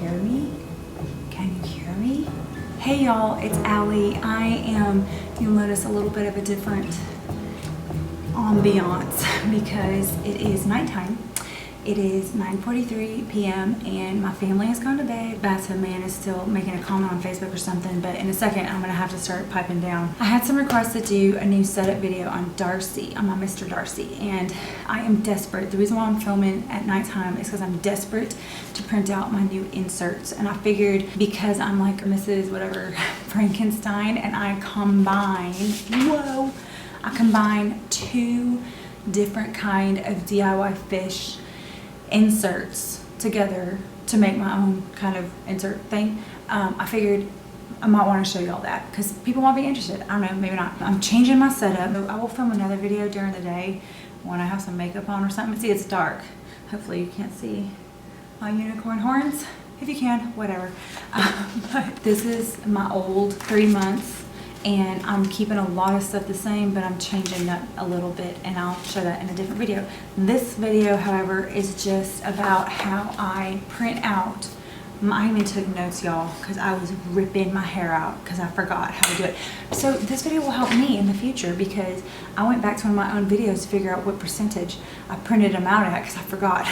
hear me? Can you hear me? Hey y'all, it's Allie. You'll notice a little bit of a different ambiance because it is nighttime. It is 9:43 p.m. and my family has gone to bed. Bathtub Man is still making a comment on Facebook or something, but in a second I'm gonna have to start piping down. I had some requests to do a new setup video on Darcy, on my Mr. Darcy, and I am desperate. The reason why I'm filming at nighttime is because I'm desperate to print out my new inserts, and I figured because I'm like Mrs. whatever Frankenstein, and I combine two different kind of DIY fish inserts together to make my own kind of insert thing. I figured I might want to show y'all that because people might be interested. I don't know, maybe not. I'm changing my setup. I will film another video during the day when I have some makeup on or something. See, it's dark. Hopefully you can't see my unicorn horns. If you can, whatever. But this is my old 3 months, and I'm keeping a lot of stuff the same, but I'm changing that a little bit, and I'll show that in a different video. This video, however, is just about how I print out. I even took notes, y'all, because I was ripping my hair out because I forgot how to do it. So this video will help me in the future because I went back to one of my own videos to figure out what percentage I printed them out at because I forgot.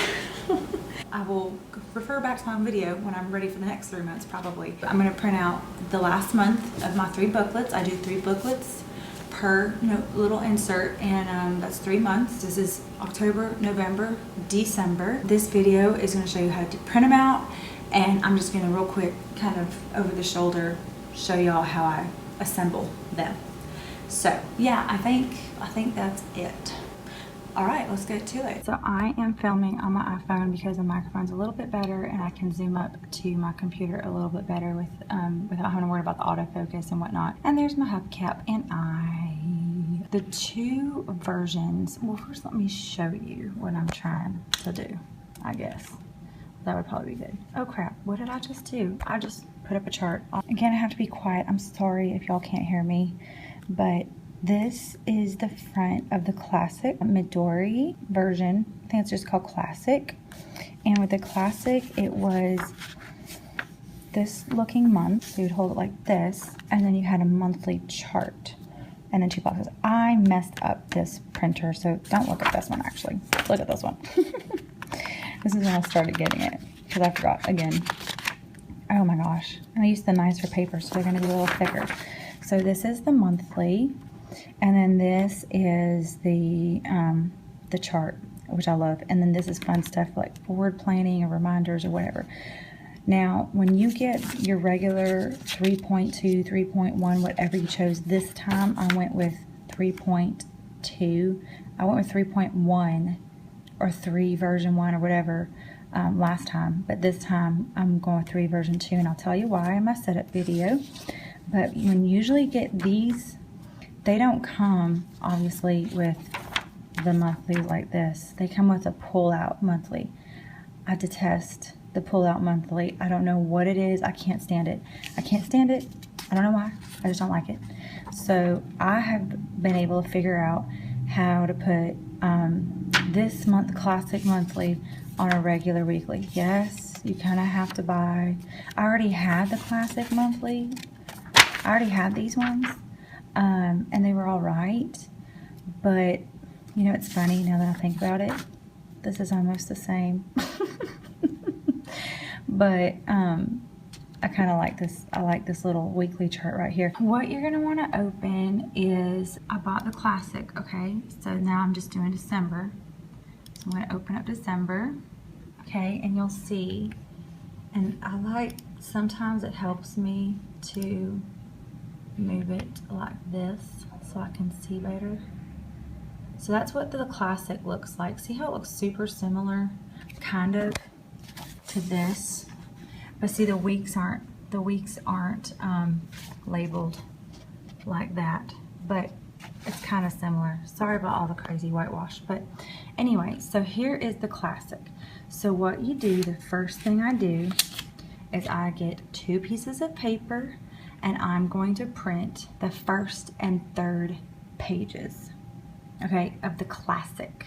I will refer back to my video when I'm ready for the next 3 months, probably. I'm going to print out the last month of my 3 booklets. I do 3 booklets per little insert, and that's 3 months. This is October, November, December. This video is going to show you how to print them out, and I'm just going to real quick, kind of over the shoulder, show y'all how I assemble them. So yeah, I think that's it. All right, let's get to it. So I am filming on my iPhone because the microphone's a little bit better and I can zoom up to my computer a little bit better without having to worry about the autofocus and whatnot. And there's my hubcap and the 2 versions. Well, first let me show you what I'm trying to do, I guess. That would probably be good. Oh crap, what did I just do? I just put up a chart. Again, I have to be quiet. I'm sorry if y'all can't hear me, but this is the front of the classic Midori version. I think it's just called Classic. And with the Classic, it was this looking month. So you would hold it like this, and then you had a monthly chart, and then 2 boxes. I messed up this printer, so don't look at this one actually. Look at this one. This is when I started getting it, because I forgot again. Oh my gosh. I used the nicer paper, so they're going to be a little thicker. So this is the monthly. And then this is the chart, which I love. And then this is fun stuff like forward planning or reminders or whatever. Now, when you get your regular 3.2, 3.1, whatever you chose, this time I went with 3.2. I went with 3.1 or 3 version 1 or whatever last time. But this time I'm going with 3 version 2, and I'll tell you why in my setup video. But when you usually get these, they don't come, obviously, with the monthly like this. They come with a pull-out monthly. I detest the pull-out monthly. I don't know what it is. I can't stand it. I can't stand it. I don't know why. I just don't like it. So I have been able to figure out how to put this month Classic monthly on a regular weekly. Yes, you kind of have to buy. I already had the Classic monthly. I already had these ones. And they were all right, but you know, it's funny now that I think about it, this is almost the same. But I kind of like this. I like this little weekly chart right here. What you're going to want to open is, I bought the Classic, okay, so now I'm just doing December. So I'm going to open up December, okay, and you'll see, and I like, sometimes it helps me to move it like this so I can see better. So that's what the Classic looks like. See how it looks super similar kind of to this, but see the weeks aren't labeled like that, but it's kind of similar. Sorry about all the crazy whitewash, but anyway, so here is the Classic. So what you do, the first thing I do is I get 2 pieces of paper, and I'm going to print the 1st and 3rd pages, okay, of the Classic.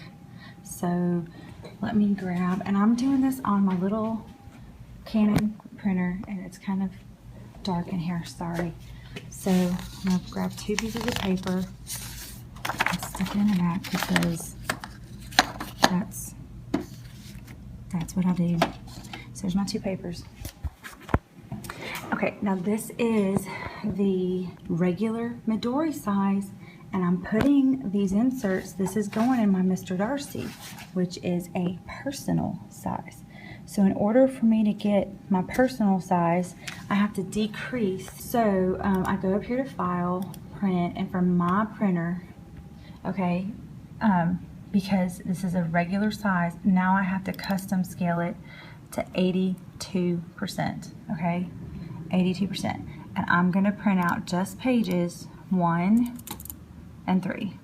So let me grab, and I'm doing this on my little Canon printer and it's kind of dark in here, sorry. So I'm gonna grab 2 pieces of paper and stick it in the back because that's what I do. So there's my 2 papers. Okay, now this is the regular Midori size, and I'm putting these inserts, this is going in my Mr. Darcy, which is a personal size. So in order for me to get my personal size, I have to decrease. So I go up here to File, Print, and for my printer, okay, because this is a regular size, now I have to custom scale it to 82%, okay? 82%. And I'm gonna print out just pages 1 and 3.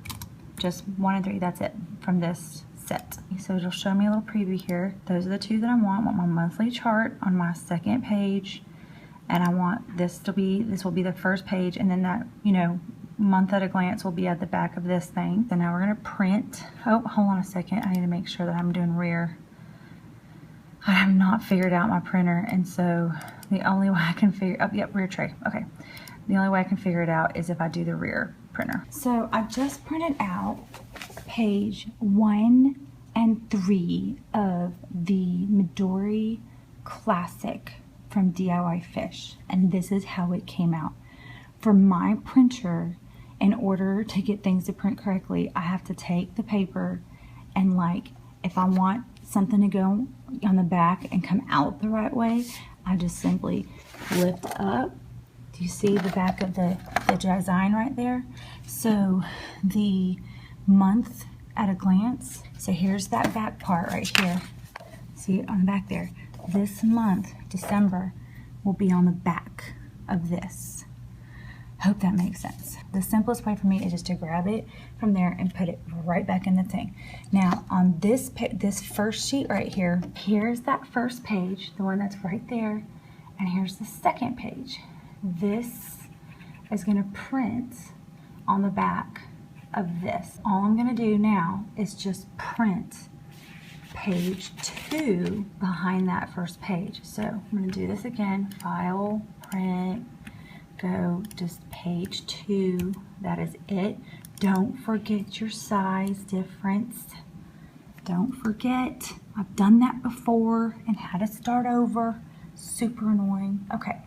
Just 1 and 3, that's it, from this set. So it'll show me a little preview here. Those are the 2 that I want. I want my monthly chart on my 2nd page, and I want this will be the first page, and then that, you know, month at a glance will be at the back of this thing. So now we're gonna print. Oh, hold on a second. I need to make sure that I'm doing rear. I have not figured out my printer, and so the only way I can figure, oh, yep, rear tray, okay. The only way I can figure it out is if I do the rear printer. So I just printed out page 1 and 3 of the Midori Classic from DIY Fish, and this is how it came out. For my printer, in order to get things to print correctly, I have to take the paper and, like, if I want something to go on the back and come out the right way, I just simply lift up. Do you see the back of the design right there? So the month at a glance, so here's that back part right here. See it on the back there. This month, December, will be on the back of this. Hope that makes sense. The simplest way for me is just to grab it from there and put it right back in the thing. Now on this first sheet right here, here's that first page, the one that's right there, and here's the 2nd page. This is gonna print on the back of this. All I'm gonna do now is just print page 2 behind that first page. So I'm gonna do this again, File, Print, go just page 2, that is it. Don't forget your size difference. Don't forget, I've done that before and had to start over. Super annoying. Okay,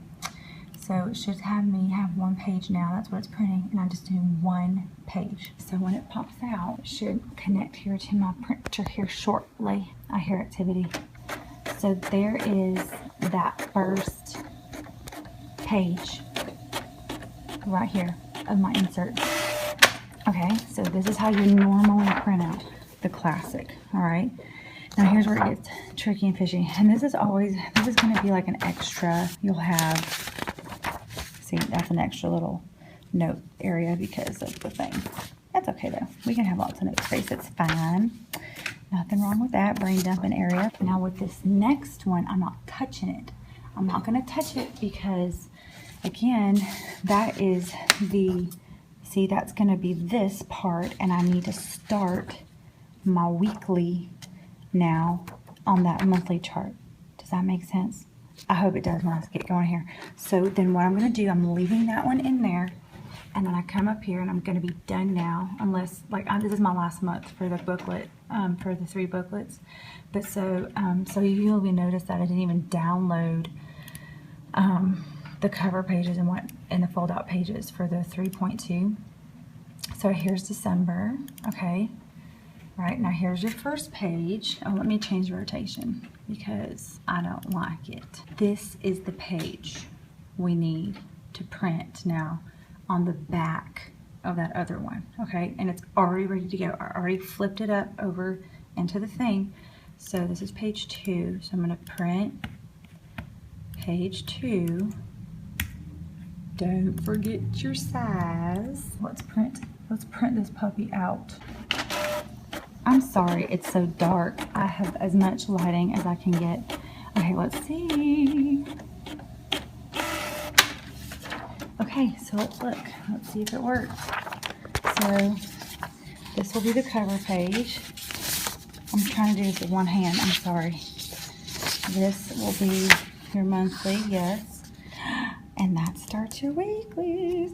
so it should have me have 1 page now. That's what it's printing, and I'm just doing 1 page. So when it pops out, it should connect here to my printer here shortly. I hear activity. So there is that first page right here of my inserts. Okay, so this is how you normally print out the Classic. All right, now here's where it gets tricky and fishy, and this is going to be like an extra. You'll have, see, that's an extra little note area because of the thing. That's okay though, we can have lots of note space, it's fine. Nothing wrong with that, brain dumping area. Now with this next one, I'm not touching it. I'm not going to touch it because, again, that is the, see, that's going to be this part, and I need to start my weekly now on that monthly chart. Does that make sense? I hope it does when I get going here. So then what I'm going to do, I'm leaving that one in there, and then I come up here and I'm going to be done now, unless, like, this is my last month for the booklet, for the 3 booklets. But so you'll notice that I didn't even download the cover pages and the fold out pages for the 3.2. So here's December. Okay, right, now here's your first page. Oh, let me change the rotation because I don't like it. This is the page we need to print now on the back of that other one. Okay, and it's already ready to go. I already flipped it up over into the thing. So this is page 2, so I'm going to print page 2. Don't forget your size. Let's print this puppy out. I'm sorry it's so dark. I have as much lighting as I can get. Okay, let's see. Okay, so let's look. Let's see if it works. So this will be the cover page. I'm trying to do this with one hand. I'm sorry. This will be your monthly, yes. And that starts your weeklies.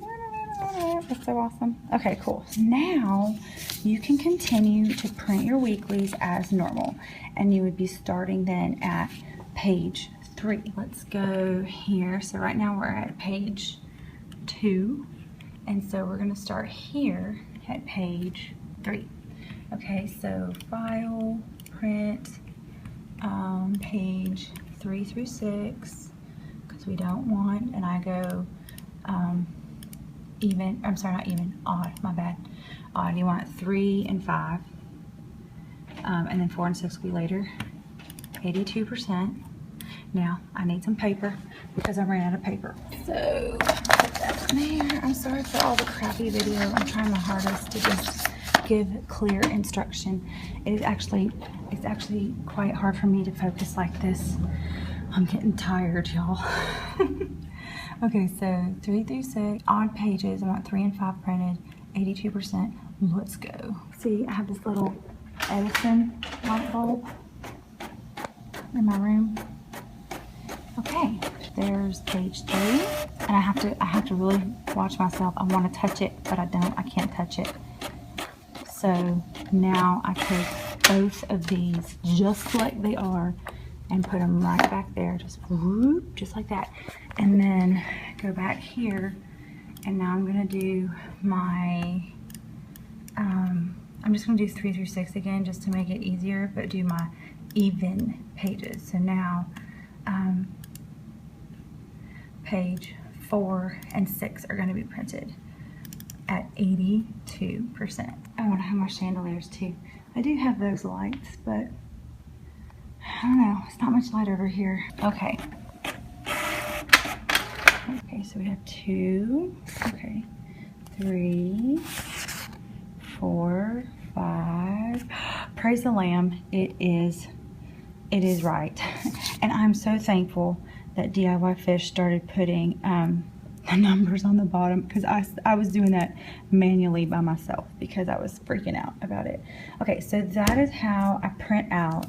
That's so awesome. Okay, cool. Now you can continue to print your weeklies as normal. And you would be starting then at page 3. Let's go here. So right now we're at page 2. And so we're going to start here at page 3. Okay, so file, print, page 3 through 6, because we don't want, and I go even, I'm sorry, not even, odd, my bad. Odd, you want 3 and 5, and then 4 and 6 will be later. 82%. Now, I need some paper because I ran out of paper. So, put that in there. I'm sorry for all the crappy video. I'm trying my hardest to just give clear instruction. It's actually quite hard for me to focus like this. I'm getting tired, y'all. Okay, so 3 through 6, odd pages. I want 3 and 5 printed, 82%. Let's go. See, I have this little Edison light bulb in my room. Okay, there's page 3, and I have to really watch myself. I want to touch it, but I can't touch it. So now I take both of these just like they are and put them right back there, just whoop, just like that. And then go back here, and now I'm gonna do my, I'm just gonna do 3 through 6 again just to make it easier, but do my even pages. So now, page 4 and 6 are gonna be printed at 82%. I want to have my chandeliers too. I do have those lights, but I don't know. It's not much light over here. Okay. Okay, so we have 2. Okay. 3, 4, 5. Praise the Lamb. It is right. And I'm so thankful that DIY Fish started putting the numbers on the bottom, because I was doing that manually by myself because I was freaking out about it. Okay, so that is how I print out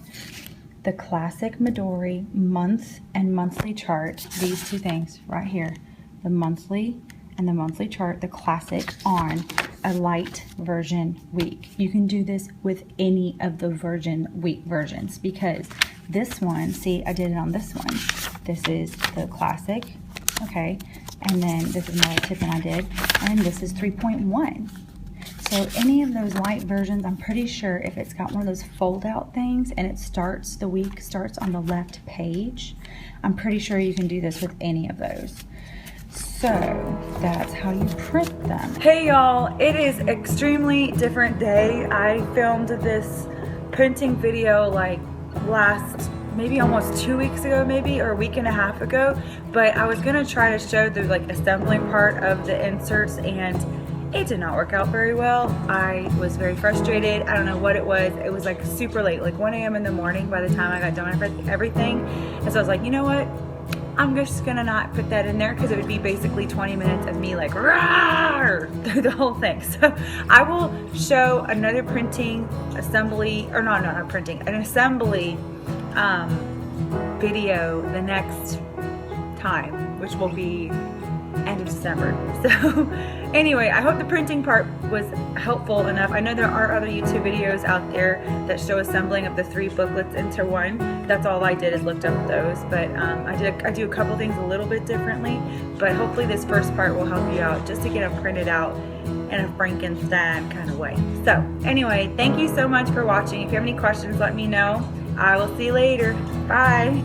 the classic Midori month and monthly chart. These two things right here, the monthly and the monthly chart, the classic on a light version week. You can do this with any of the virgin week versions, because this one, see, I did it on this one. This is the classic, okay, and then this is another tip that I did, and this is 3.1. So any of those light versions, I'm pretty sure if it's got one of those fold out things and it starts, the week starts on the left page, I'm pretty sure you can do this with any of those. So that's how you print them. Hey y'all, it is extremely different day. I filmed this printing video like maybe almost 2 weeks ago, maybe, or a week and a half ago, but I was gonna try to show the like assembling part of the inserts, and it did not work out very well. I was very frustrated. I don't know what it was. It was like super late, like 1 a.m. in the morning by the time I got done with everything. And so I was like, you know what? I'm just gonna not put that in there because it would be basically 20 minutes of me like rawr through the whole thing. So I will show another printing assembly, or no, not printing, an assembly video the next time, which will be end of December. So anyway, I hope the printing part was helpful enough. I know there are other YouTube videos out there that show assembling of the 3 booklets into one. That's all I did, is looked up those, but I do a couple things a little bit differently, but hopefully this first part will help you out just to get them printed out in a Frankenstein kind of way. So anyway, thank you so much for watching. If you have any questions, let me know. I will see you later. Bye.